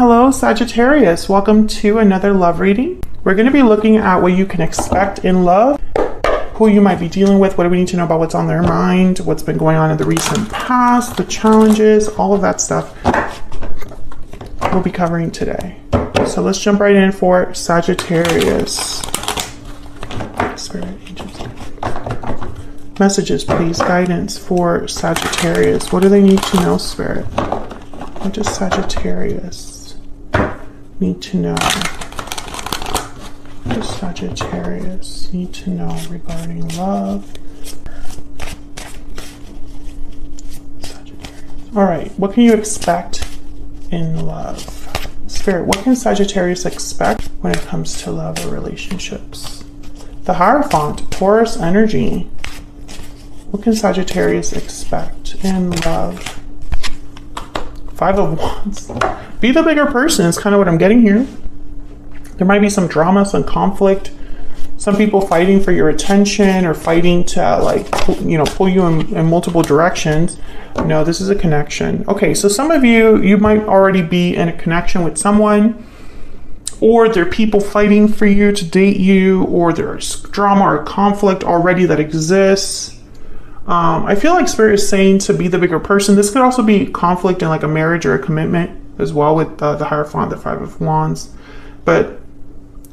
Hello, Sagittarius. Welcome to another love reading. We're going to be looking at what you can expect in love, who you might be dealing with, what do we need to know about what's on their mind, what's been going on in the recent past, the challenges, all of that stuff we'll be covering today. So let's jump right in for Sagittarius. Spirit angels. Messages, please. Guidance for Sagittarius. What do they need to know, Spirit? What does Sagittarius need to know? What does Sagittarius need to know regarding love? All right, what can you expect in love? Spirit, what can Sagittarius expect when it comes to love or relationships? The Hierophant, Taurus energy. What can Sagittarius expect in love? Five of Wands. Be the bigger person is kind of what I'm getting here. There might be some drama, some conflict, some people fighting for your attention or fighting to pull you in multiple directions. No, this is a connection. Okay, so some of you might already be in a connection with someone, or there are people fighting for you to date you, or there's drama or conflict already that exists. I feel like Spirit is saying to be the bigger person. This could also be conflict in like a marriage or a commitment as well with the Hierophant, the Five of Wands. But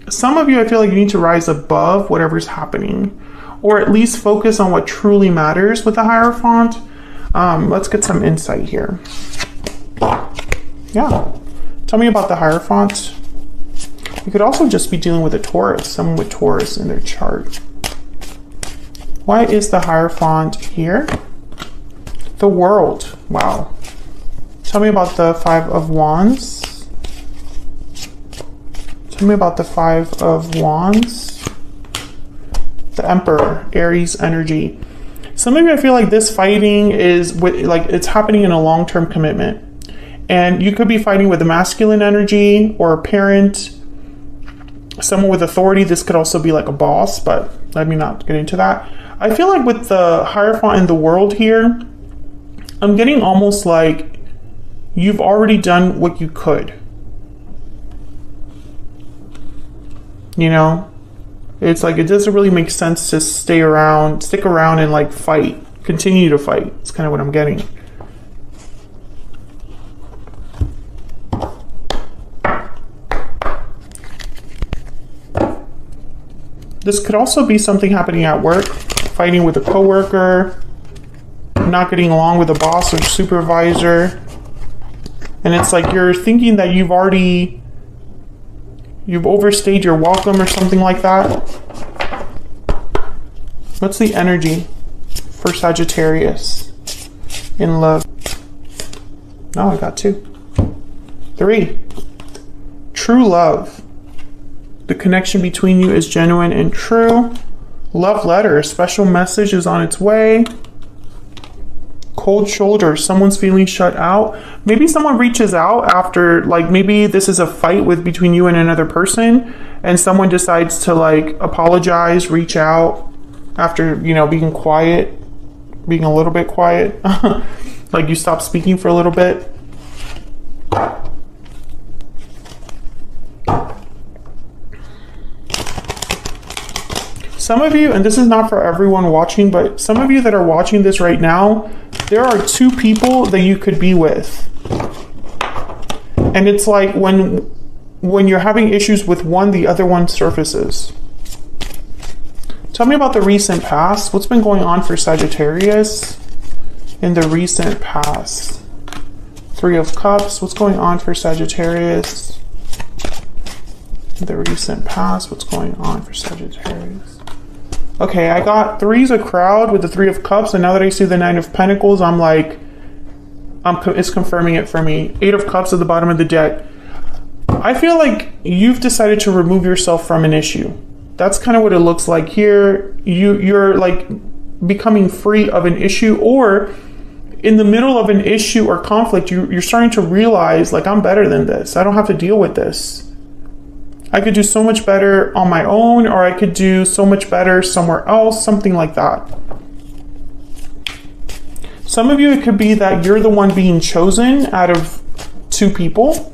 some of you, I feel like you need to rise above whatever's happening, or at least focus on what truly matters with the Hierophant. Let's get some insight here. Yeah. Tell me about the Hierophant. You could also just be dealing with a Taurus, someone with Taurus in their chart. Why is the Hierophant here? The World. Wow. Tell me about the Five of Wands. Tell me about the Five of Wands. The Emperor, Aries energy. Some of you, I feel like this fighting is it's happening in a long-term commitment. And you could be fighting with a masculine energy or a parent, someone with authority. This could also be like a boss, but let me not get into that. I feel like with the Hierophant in the World here, I'm getting almost like you've already done what you could. You know? It's like it doesn't really make sense to stick around and like fight. Continue to fight. It's kind of what I'm getting. This could also be something happening at work. Fighting with a coworker, not getting along with a boss or supervisor. And it's like you're thinking that you've overstayed your welcome or something like that. What's the energy for Sagittarius in love? No, I got 2. 3. True love. The connection between you is genuine and true. Love letter, a special message is on its way. Cold shoulder, someone's feeling shut out. Maybe someone reaches out after, maybe this is a fight between you and another person, and someone decides to apologize, reach out after, being quiet, being a little bit quiet. Like you stop speaking for a little bit. Some of you, and this is not for everyone watching, but some of you that are watching this right now, there are 2 people that you could be with. And it's like when you're having issues with one, the other one surfaces. Tell me about the recent past. What's been going on for Sagittarius in the recent past? 3 of Cups. What's going on for Sagittarius in the recent past? What's going on for Sagittarius? Okay, I got 3's a crowd with the 3 of Cups, and now that I see the 9 of Pentacles, I'm like, it's confirming it for me. 8 of Cups at the bottom of the deck. I feel like you've decided to remove yourself from an issue. That's kind of what it looks like here. You're like becoming free of an issue, or in the middle of an issue or conflict, you're starting to realize, I'm better than this. I don't have to deal with this. I could do so much better on my own, or I could do so much better somewhere else, something like that. Some of you, it could be that you're the one being chosen out of 2 people.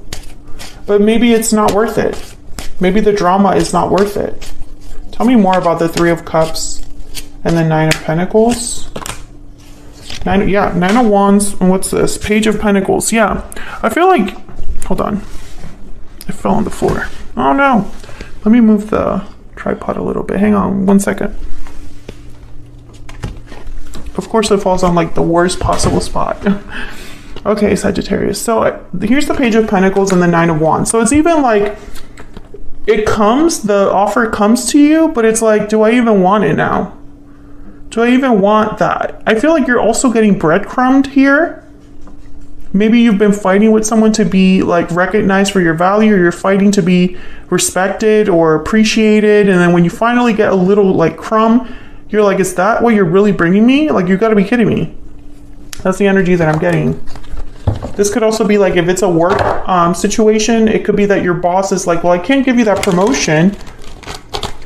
but maybe it's not worth it. Maybe the drama is not worth it. Tell me more about the Three of Cups and the Nine of Pentacles. Nine of Wands, and what's this? Page of Pentacles. Yeah, I feel like, hold on, it fell on the floor. Oh no, let me move the tripod a little bit. Hang on 1 second. Of course it falls on like the worst possible spot. Okay, Sagittarius. So here's the Page of Pentacles and the Nine of Wands. So it's even like, the offer comes to you, but it's like, do I even want it now? Do I even want that? I feel like you're also getting breadcrumbed here. Maybe you've been fighting with someone to be like recognized for your value, or you're fighting to be respected or appreciated. And then when you finally get a little like crumb, you're like, is that what you're really bringing me? Like, you gotta be kidding me. That's the energy that I'm getting. This could also be like, if it's a work situation, it could be that your boss is like, well, I can't give you that promotion,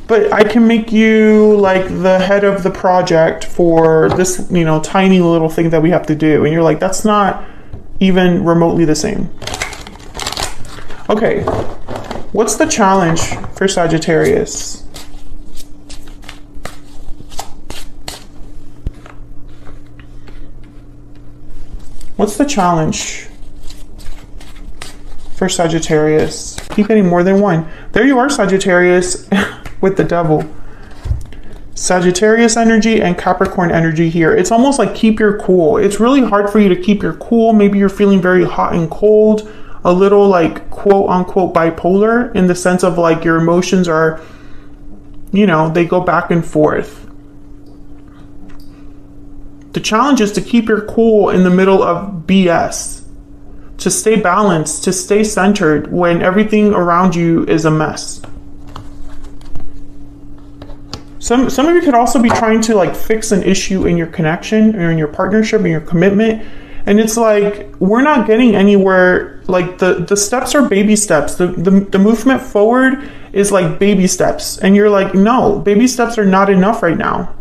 but I can make you like the head of the project for this, you know, tiny little thing that we have to do. And you're like, that's not even remotely the same. Okay, what's the challenge for Sagittarius? What's the challenge for Sagittarius? Keep getting more than one. There you are, Sagittarius, with the Devil. Sagittarius energy and Capricorn energy here. It's almost like keep your cool. It's really hard for you to keep your cool. Maybe you're feeling very hot and cold, a little like quote unquote bipolar, in the sense of like your emotions are, you know, they go back and forth. The challenge is to keep your cool in the middle of BS, to stay balanced, to stay centered when everything around you is a mess. Some of you could also be trying to like fix an issue in your connection or in your partnership, in your commitment. And it's like, we're not getting anywhere. Like the steps are baby steps. The movement forward is like baby steps. And you're like, no, baby steps are not enough right now.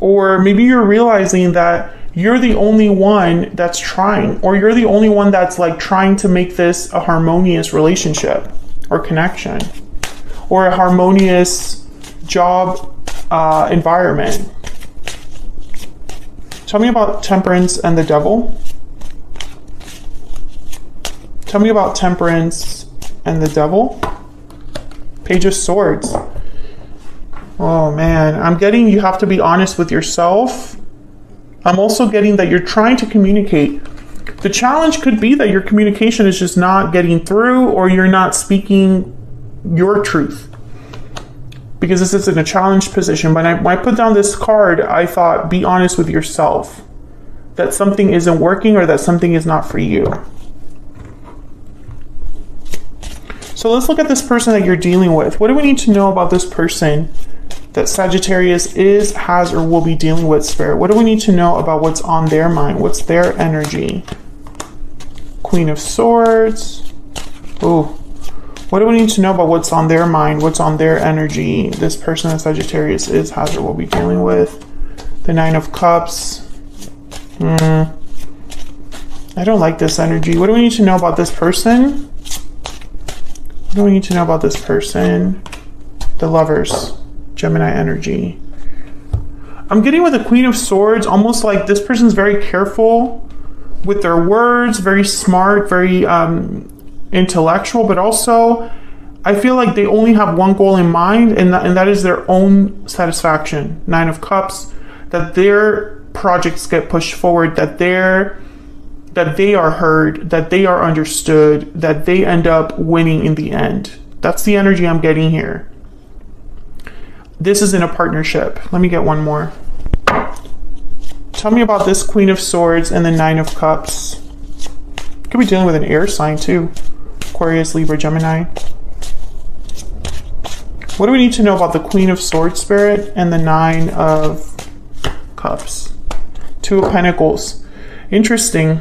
Or maybe you're realizing that you're the only one that's trying, or you're the only one that's like trying to make this a harmonious relationship or connection, or a harmonious job environment. Tell me about Temperance and the Devil. Tell me about Temperance and the Devil. Page of Swords. Oh man, I'm getting you have to be honest with yourself. I'm also getting that you're trying to communicate. The challenge could be that your communication is just not getting through, or you're not speaking your truth. Because this is in a challenged position. When I put down this card, I thought, be honest with yourself. That something isn't working, or that something is not for you. So let's look at this person that you're dealing with. What do we need to know about this person that Sagittarius is, has, or will be dealing with, Spirit? What do we need to know about what's on their mind? What's their energy? Queen of Swords. Ooh. What do we need to know about what's on their mind? What's on their energy? This person that Sagittarius is, has, or will be dealing with. The Nine of Cups. I don't like this energy. What do we need to know about this person? What do we need to know about this person? The Lovers. Gemini energy. I'm getting with the Queen of Swords, almost like this person's very careful with their words, very smart, very intellectual, but also I feel like they only have one goal in mind, and that is their own satisfaction. Nine of Cups, that their projects get pushed forward, that they are heard, that they are understood, that they end up winning in the end. That's the energy I'm getting here. This is in a partnership. Let me get one more. Tell me about this Queen of Swords and the Nine of Cups. Could be dealing with an air sign too. Aquarius, Libra, Gemini. What do we need to know about the Queen of Swords, Spirit, and the Nine of Cups? Two of Pentacles. Interesting.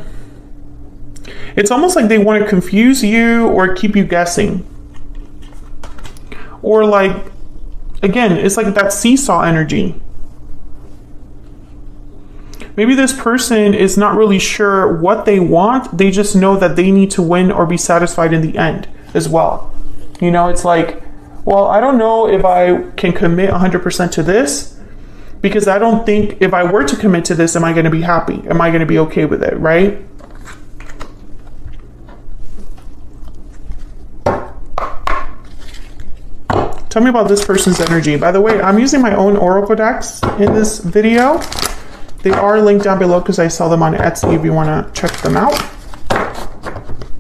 It's almost like they want to confuse you or keep you guessing. Or like, again, it's like that seesaw energy. Maybe this person is not really sure what they want. They just know that they need to win or be satisfied in the end as well. You know, it's like, well, I don't know if I can commit 100% to this, because I don't think if I were to commit to this, am I going to be happy? Am I going to be okay with it, right? Tell me about this person's energy. By the way, I'm using my own Oracle decks in this video. They are linked down below because I sell them on Etsy if you want to check them out.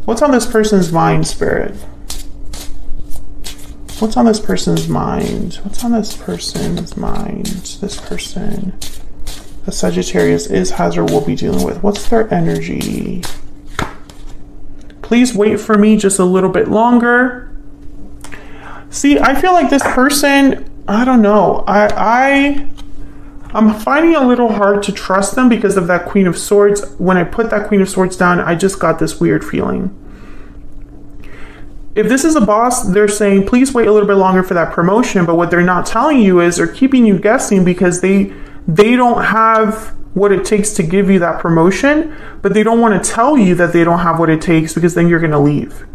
What's on this person's mind, Spirit? What's on this person's mind? What's on this person's mind? This person, the Sagittarius is, has, or will be dealing with. What's their energy? Please wait for me just a little bit longer. See, I feel like this person, I don't know. I'm finding a little hard to trust them because of that Queen of Swords. When I put that Queen of Swords down, I just got this weird feeling. If this is a boss, they're saying, please wait a little bit longer for that promotion. But what they're not telling you is they're keeping you guessing because they don't have what it takes to give you that promotion, but they don't want to tell you that they don't have what it takes because then you're going to leave.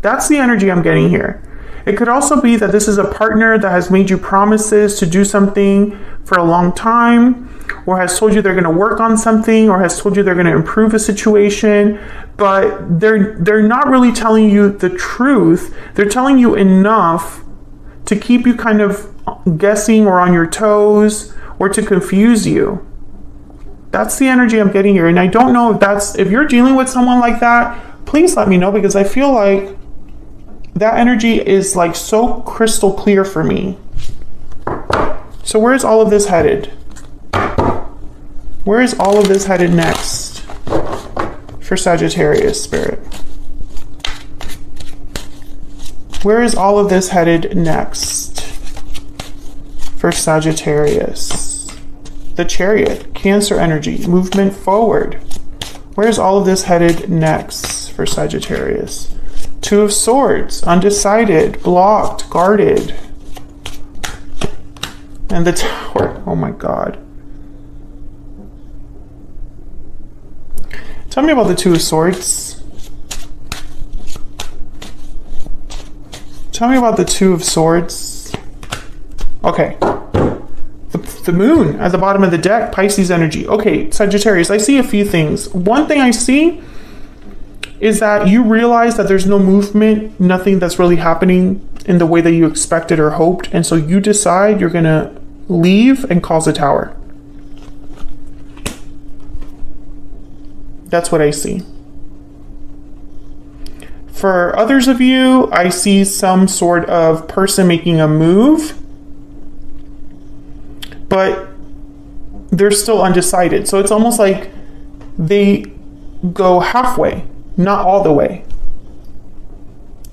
That's the energy I'm getting here. It could also be that this is a partner that has made you promises to do something for a long time, or has told you they're going to work on something, or has told you they're going to improve a situation, but they're not really telling you the truth. They're telling you enough to keep you kind of guessing or on your toes, or to confuse you. That's the energy I'm getting here. And I don't know if you're dealing with someone like that, please let me know, because I feel like that energy is like so crystal clear for me. So where is all of this headed? Where is all of this headed next for Sagittarius, Spirit? Where is all of this headed next for Sagittarius? The Chariot, Cancer energy, movement forward. Where is all of this headed next for Sagittarius? Two of Swords, undecided, blocked, guarded. And the Tower. Oh my God. Tell me about the Two of Swords. Tell me about the Two of Swords. Okay. The Moon at the bottom of the deck, Pisces energy. Okay, Sagittarius, I see a few things. One thing I see is that you realize that there's no movement, nothing that's really happening in the way that you expected or hoped. And so you decide you're going to leave and cause a tower. That's what I see. For others of you, I see some sort of person making a move, but they're still undecided. So it's almost like they go halfway, not all the way.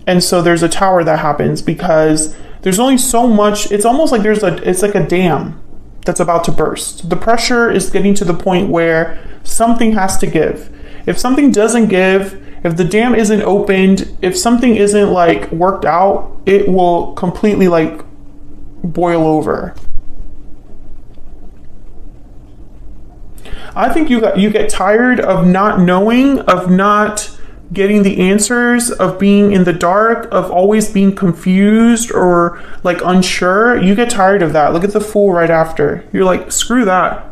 And so there's a tower that happens because there's only so much. It's almost like it's like a dam that's about to burst. The pressure is getting to the point where something has to give. If something doesn't give, if the dam isn't opened, if something isn't like worked out, it will completely like boil over. I think you get tired of not knowing, of not getting the answers, of being in the dark, of always being confused or like unsure. You get tired of that. Look at the Fool right after. You're like, screw that.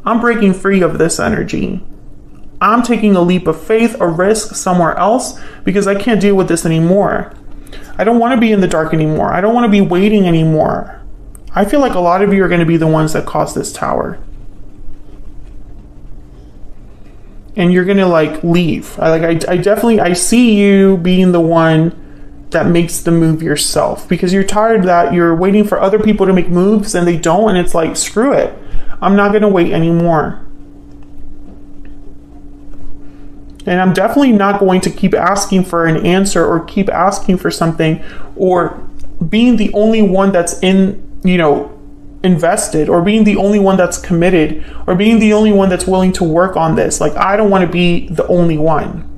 I'm breaking free of this energy. I'm taking a leap of faith, a risk somewhere else, because I can't deal with this anymore. I don't want to be in the dark anymore. I don't want to be waiting anymore. I feel like a lot of you are going to be the ones that cause this tower. And you're gonna like leave. I see you being the one that makes the move yourself, because you're tired that you're waiting for other people to make moves and they don't, and it's like, screw it. I'm not gonna wait anymore. And I'm definitely not going to keep asking for an answer or keep asking for something or being the only one that's invested, or being the only one that's committed, or being the only one that's willing to work on this. Like, I don't want to be the only one.